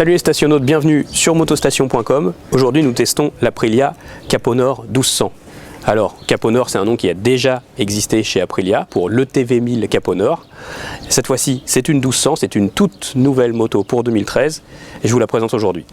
Salut les stationnautes, bienvenue sur motostation.com. Aujourd'hui nous testons l'Aprilia Caponor 1200. Alors Caponor, c'est un nom qui a déjà existé chez Aprilia pour l'ETV 1000 Caponor. Cette fois-ci c'est une 1200, c'est une toute nouvelle moto pour 2013 et je vous la présente aujourd'hui.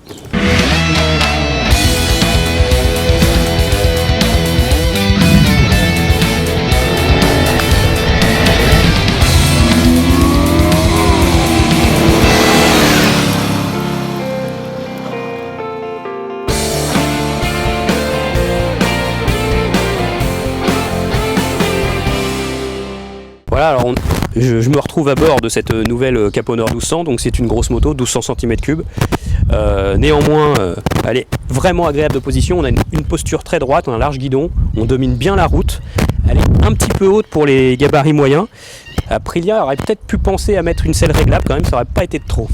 Voilà, alors je me retrouve à bord de cette nouvelle Caponor 1200, donc c'est une grosse moto, 1200 cm3. Néanmoins, elle est vraiment agréable de position, on a une posture très droite, on a un large guidon, on domine bien la route, elle est un petit peu haute pour les gabarits moyens. Aprilia aurait peut-être pu penser à mettre une selle réglable quand même, ça n'aurait pas été de trop.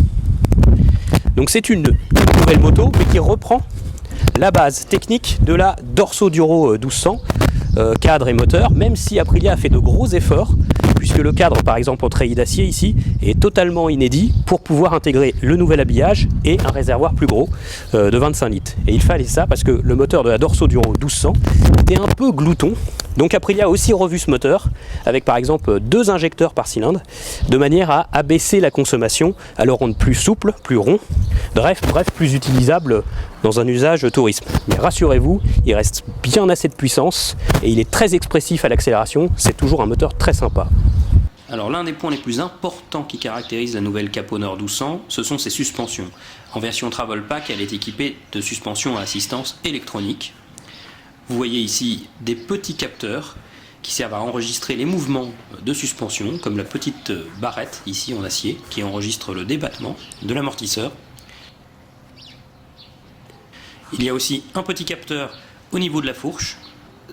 Donc c'est une nouvelle moto, mais qui reprend la base technique de la Dorso Duro 1200, cadre et moteur, même si Aprilia a fait de gros efforts, puisque le cadre par exemple en treillis d'acier ici est totalement inédit pour pouvoir intégrer le nouvel habillage et un réservoir plus gros de 25 litres. Et il fallait ça parce que le moteur de la Dorso Duro 1200 était un peu glouton. Donc Aprilia a aussi revu ce moteur avec par exemple 2 injecteurs par cylindre de manière à abaisser la consommation, à le rendre plus souple, plus rond, bref plus utilisable dans un usage tourisme. Mais rassurez-vous, il reste bien assez de puissance et il est très expressif à l'accélération, c'est toujours un moteur très sympa. Alors l'un des points les plus importants qui caractérise la nouvelle Caponor 1200, ce sont ses suspensions. En version Travel Pack, elle est équipée de suspensions à assistance électronique. Vous voyez ici des petits capteurs qui servent à enregistrer les mouvements de suspension, comme la petite barrette ici en acier qui enregistre le débattement de l'amortisseur. Il y a aussi un petit capteur au niveau de la fourche.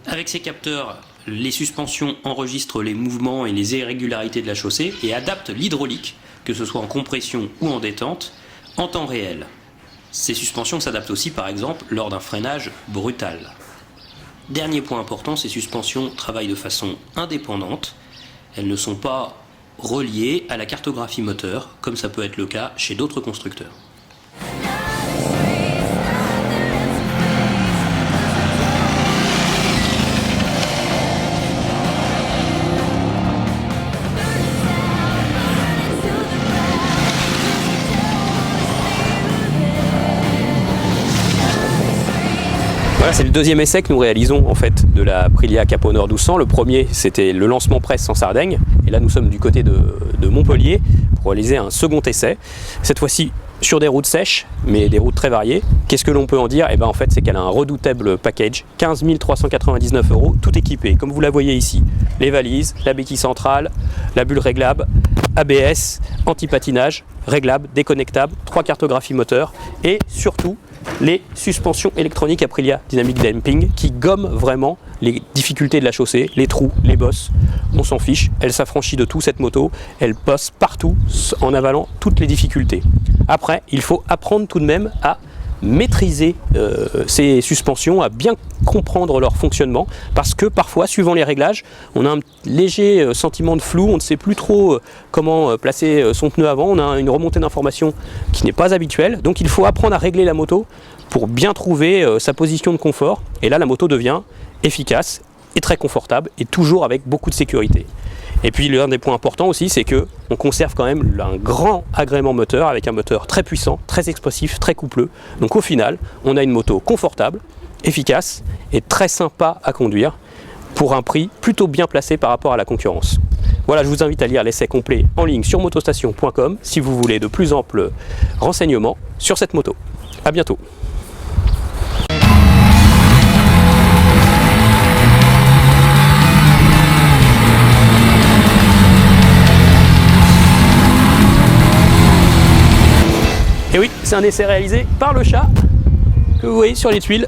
Avec ces capteurs, les suspensions enregistrent les mouvements et les irrégularités de la chaussée et adaptent l'hydraulique, que ce soit en compression ou en détente, en temps réel. Ces suspensions s'adaptent aussi par exemple lors d'un freinage brutal. Dernier point important, ces suspensions travaillent de façon indépendante. Elles ne sont pas reliées à la cartographie moteur, comme ça peut être le cas chez d'autres constructeurs. Voilà, c'est le deuxième essai que nous réalisons en fait de la Aprilia Caponor 1200. Le premier, c'était le lancement presse en Sardaigne. Et là, nous sommes du côté de Montpellier pour réaliser un second essai. Cette fois-ci sur des routes sèches, mais des routes très variées. Qu'est-ce que l'on peut en dire? Eh bien, en fait, c'est qu'elle a un redoutable package, 15 399 €, tout équipé. Comme vous la voyez ici, les valises, la béquille centrale, la bulle réglable, ABS, anti-patinage, réglable, déconnectable, 3 cartographies moteur et surtout les suspensions électroniques Aprilia Dynamic Damping qui gomment vraiment les difficultés de la chaussée, les trous, les bosses. On s'en fiche, elle s'affranchit de tout cette moto, elle passe partout en avalant toutes les difficultés. Après, il faut apprendre tout de même à maîtriser ces suspensions, à bien comprendre leur fonctionnement, parce que parfois, suivant les réglages, on a un léger sentiment de flou, on ne sait plus trop comment placer son pneu avant, on a une remontée d'informations qui n'est pas habituelle, donc il faut apprendre à régler la moto pour bien trouver sa position de confort, et là la moto devient efficace et très confortable, et toujours avec beaucoup de sécurité. Et puis l'un des points importants aussi, c'est qu'on conserve quand même un grand agrément moteur avec un moteur très puissant, très expressif, très coupleux. Donc au final, on a une moto confortable, efficace et très sympa à conduire pour un prix plutôt bien placé par rapport à la concurrence. Voilà, je vous invite à lire l'essai complet en ligne sur motostation.com si vous voulez de plus amples renseignements sur cette moto. À bientôt. Et oui, c'est un essai réalisé par le chat que vous voyez sur les tuiles.